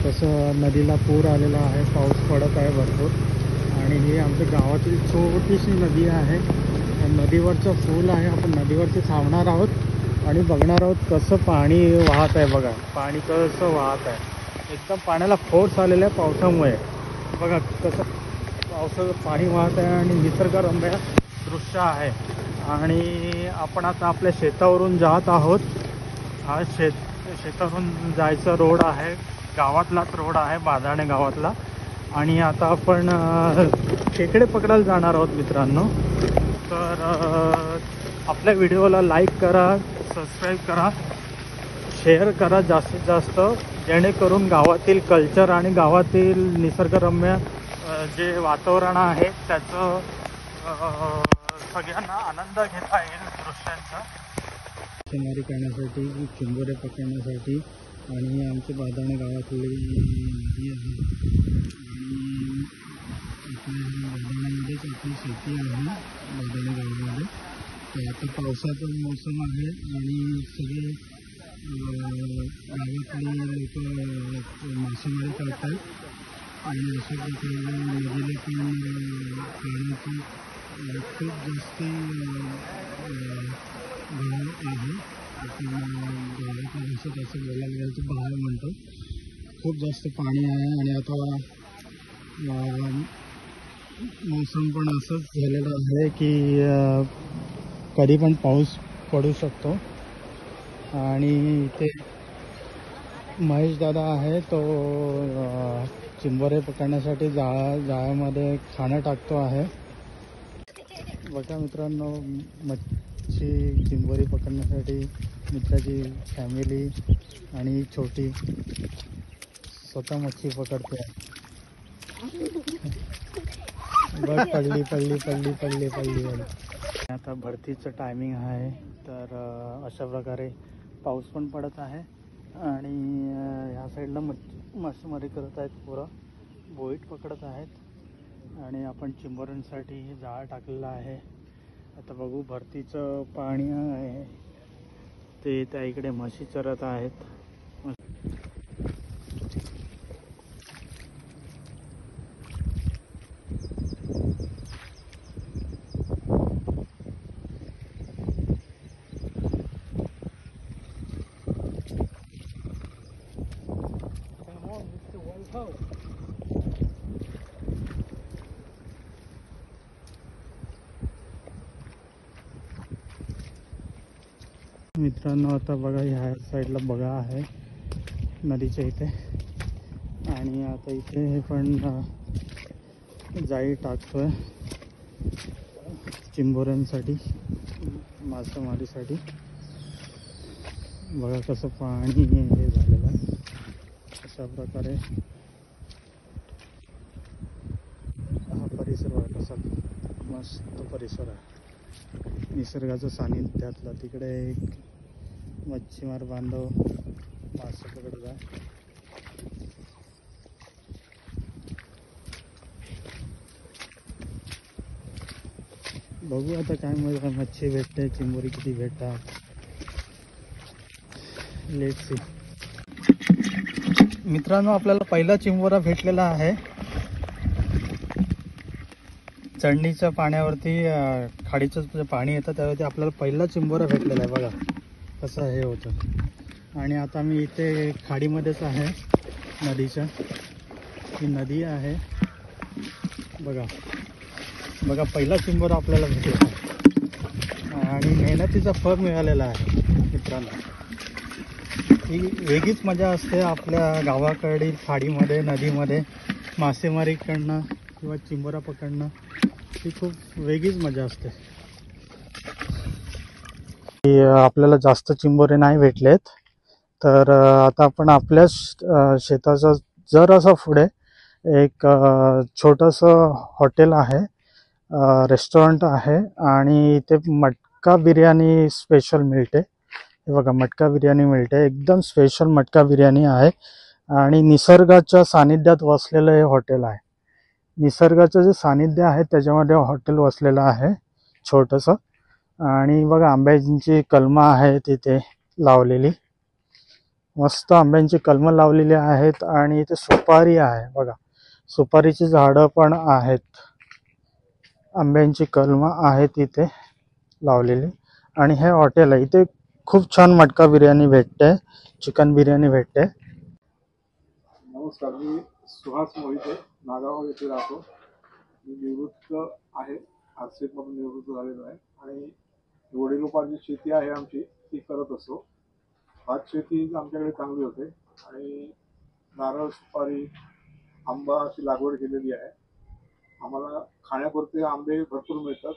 तसं नदीला पूर आलेला आहे, पाऊस पडत आहे भरपूर. आणि ही आमच्या गावातील छोटीशी नदी आहे. नदीवरचं पूल आहे. आपण नदीवरती थांबणार आहोत आणि बघणार आहोत कसं पाणी वाहत आहे. बघा पाणी कसं वाहत आहे, एकदम पाण्याला फोर्स आलेला आहे पावसामुळे. बघा कसं पावसाचं पाणी वाहत आहे आणि निसर्गरम्य दृश्य आहे. आणि आपण आता आपल्या शेतावरून जात आहोत. हा शेतावरून जायचा रोड आहे, गावातलाच रोड आहे, बाधाणे गावातला. आणि आता आपण खेकडे पकडायला जाणार आहोत मित्रांनो. तर आपल्या व्हिडिओला लाईक करा, सबस्क्राईब करा, शेअर करा जास्तीत जास्त, जेणेकरून गावातील कल्चर आणि गावातील निसर्गरम्य जे वातावरण आहे त्याचं सगळ्यांना आनंद घेता येईल दृश्यांचा. मासेमारी करण्यासाठी, चिंबोरे पकडण्यासाठी. आणि आमची बाधाणे गावातली नदी आहे आणि आपल्या बाधाण्यामध्येच आपली शेती आहे, बाधाणे गावामध्ये. तर आता पावसाचा मोसम आहे आणि सगळे गावातली लोक मासेमारी करतात. आणि अशा प्रकारे नदीला पण पाण्याची खूप जास्त भाव आहे. आपण गावातल्या भाषेत असं बोलायला गेलं तर भाव म्हणतो. खूप जास्त पाणी आहे आणि आता मोसम पण असंच झालेलं आहे की कधी पण पाऊस पडू शकतो. आणि इथे महेश दादा आहे, तो चिंबोरे पकडण्यासाठी जाळ्यामध्ये खाणं टाकतो आहे. बघा मित्रांनो, मच्छी चिंबोरी पकडण्यासाठी मित्राची फॅमिली आणि छोटी स्वतः मच्छी पकडते. बघ पडली पडली पडली पडली पडली पडली. आता भरतीचं टायमिंग आहे. तर अशा प्रकारे पाऊस पण पडत आहे आणि ह्या साईडला मासेमारी करत आहेत, पोरं बोईट पकडत आहेत. आणि आपण चिंबोऱ्यांसाठी जाळ टाकलेला आहे. आता बघू, भरतीचं पाणी आहे ते त्या इकडे म्हशी चरत आहेत. मित्रांनो, आता बघा ह्या साईडला बघा आहे नदीच्या इथे. आणि आता इथे पण जाळी टाकतोय चिंबोऱ्यांसाठी, मासेमारीसाठी. बघा कसं पाणी हे झालेलं आहे. अशा प्रकारे हा परिसर बघा कसा मस्त परिसर आहे, निसर्गाचं सानिध्यातला. तिकडे एक मच्छीमार बांधव मासे पकडत आहे. बघू आता काय मच्छी भेटते, चिंबोरी किती भेटतात, लेट्स सी. मित्रांनो, आपल्याला पहिला चिंबोरा भेटलेला आहे. चढणीच्या पाण्यावरती, खाडीचं जे पाणी येतं त्यावरती आपल्याला पहिला चिंबोरा भेटलेला आहे. बघा कसं हे होतं. आणि आता मी इथे खाडीमध्येच आहे नदीच्या. ही नदी आहे बघा. बघा पहिला चिंबोरा आपल्याला भेटला आणि मेहनतीचं फळ मिळालेलं आहे मित्रांनो. ही वेगळीच मजा असते आपल्या गावाकडील खाडीमध्ये, नदीमध्ये मासेमारी करणं किंवा चिंबोरा पकडणं. ही खूप वेगळीच मजा असते. आपल्याला जास्त चिंबोरे नाही भेटलेत. तर आता आपण आपल्या शेताचा जर असं पुढे एक छोटंसं हॉटेल आहे, रेस्टॉरंट आहे. आणि इथे मटका बिर्याणी स्पेशल मिळते. हे बघा, मटका बिर्याणी मिळते, एकदम स्पेशल मटका बिर्याणी आहे. आणि निसर्गाच्या सानिध्यात वसलेलं हे हॉटेल आहे. निसर्गाचं जे सानिध्य आहे त्याच्यामध्ये हॉटेल वसलेलं आहे छोटंसं. आणि बघा आंब्याची कलमं आहे तिथे लावलेली. मस्त आंब्यांची कलमं लावलेली आहेत आणि इथे सुपारी आहे बघा. सुपारीची झाडं पण आहेत. आंब्यांची कलमं आहेत इथे लावलेली. आणि हे हॉटेल आहे. इथे खूप छान मटका बिर्याणी भेटते, चिकन बिर्याणी भेटते. नमस्कार, मी सुहास मोहिते नागाव येथे राहतो. मी निवृत्त आहे, आरसेपमधून निवृत्त झालेलो आहे आणि वडिलोपार्जित शेती आहे आमची, ती करत असतो. भात शेती आमच्याकडे चांगली होते आणि नारळ, सुपारी, आंबा अशी लागवड केलेली आहे. आम्हाला खाण्यापुरते आंबे भरपूर मिळतात,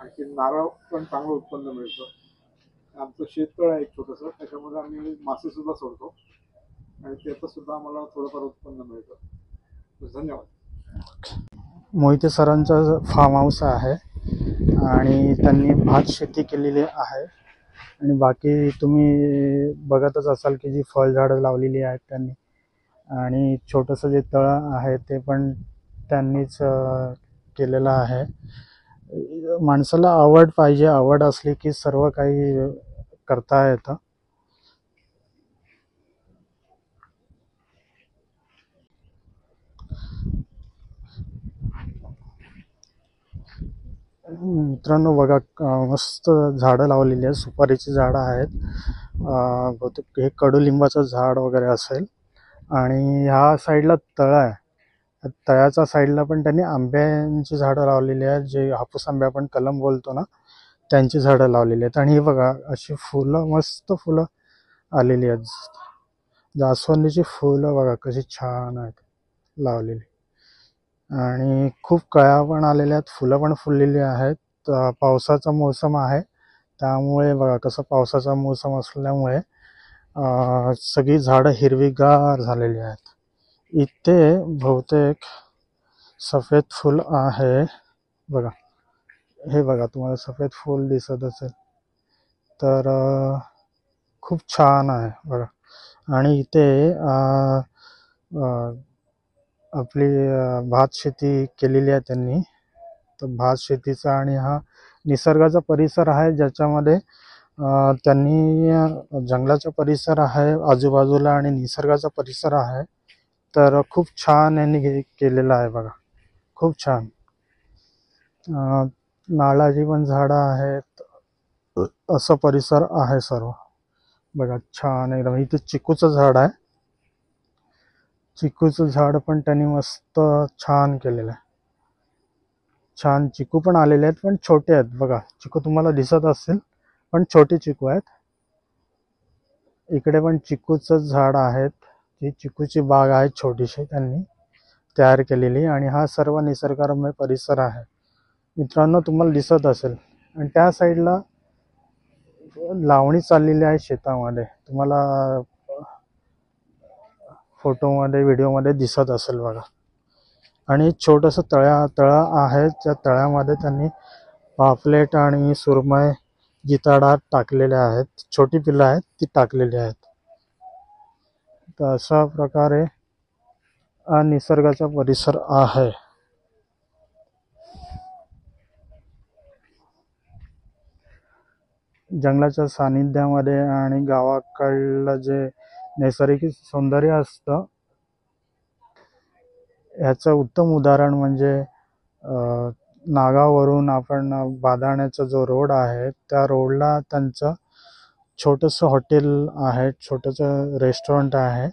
आणखी नारळ पण चांगलं उत्पन्न मिळतं. आमचं शेततळ आहे एक छोटंसं, त्याच्यामध्ये आम्ही मासे सुद्धा सोडतो आणि त्याचं सुद्धा आम्हाला थोडंफार उत्पन्न मिळतं. धन्यवाद. मोहिते सरांचा फार्म हाऊस आहे आणि त्यांनी भात शेती केलेली आहे. आणि बाकी तुम्ही बघतच असाल की जी फळझाडं लावलेली आहेत त्यांनी. आणि छोटंसं जे तळं आहे ते पण त्यांनीच केलेलं आहे. माणसाला आवड पाहिजे, आवड असली की सर्व काही करता येतं. मित्रांनो बघा, मस्त झाडं लावलेली आहेत, सुपारीची झाडं आहेत. बहुतेक हे कडुलिंबाचं झाड वगैरे असेल. आणि ह्या साईडला तळं आहे. तळ्याच्या साईडला पण त्यांनी आंब्यांची झाडं लावलेली आहेत, जे हापूस आंबे आपण कलम बोलतो ना, त्यांची झाडं लावलेली आहेत. आणि हे बघा अशी फुलं, मस्त फुलं आलेली आहेत. जास्वंदीची फुलं बघा कशी छान आहेत लावलेली. आणि खूप कळ्या पण आलेल्या आहेत, फुलं पण फुललेली आहेत. पावसाचा मोसम आहे त्यामुळे बघा कसं, पावसाचा मोसम असल्यामुळे सगळी झाडं हिरवीगार झालेली आहेत. इथे बहुतेक सफेद फूल आहे बघा. हे बघा, तुम्हाला सफेद फूल दिसत असेल तर खूप छान आहे बघा. आणि इथे आपली भात शेती केलेली आहे त्यांनी. तर भात शेतीचा आणि हा निसर्गाचा परिसर आहे, ज्याच्यामध्ये त्यांनी जंगलाचा परिसर आहे आजूबाजूला आणि निसर्गाचा परिसर आहे. तर खूप छान यांनी केलेलं आहे बघा, खूप छान. नारळाची पण झाडं आहेत, असं परिसर आहे सर्व बघा, छान एकदम. इथे चिकूचं झाड आहे, चिकूचं झाड पण त्यांनी मस्त छान केलेलं आहे. छान चिकू पण आलेले आहेत, पण छोटे आहेत बघा. चिकू तुम्हाला दिसत असतील, पण छोटे चिकू आहेत. इकडे पण चिकूचं झाड आहेत. ही चिकूची बाग आहे छोटीशी, त्यांनी तयार केलेली. आणि हा सर्व निसर्गरम्य परिसर आहे मित्रांनो, तुम्हाला दिसत असेल. आणि त्या साईडला लावणी चाललेली आहे शेतामध्ये, तुम्हाला फोटोमध्ये व्हिडिओमध्ये दिसत असेल बघा. आणि छोटंसं तळं आहे, त्या तळ्यामध्ये त्यांनी पापलेट आणि सुरमई, जिताडा टाकलेल्या आहेत. छोटी पिल्लं आहेत ती टाकलेली आहेत. तर अशा प्रकारे हा निसर्गाचा परिसर आहे. जंगलाच्या सानिध्यामध्ये आणि गावाकडलं जे नैसर्गिक सौंदर्य असतं, ह्याचं उत्तम उदाहरण म्हणजे नागावरून आपण बादाण्याचा जो रोड आहे, त्या रोडला त्यांचं छोटंसं हॉटेल आहे, छोटंसं रेस्टॉरंट आहे.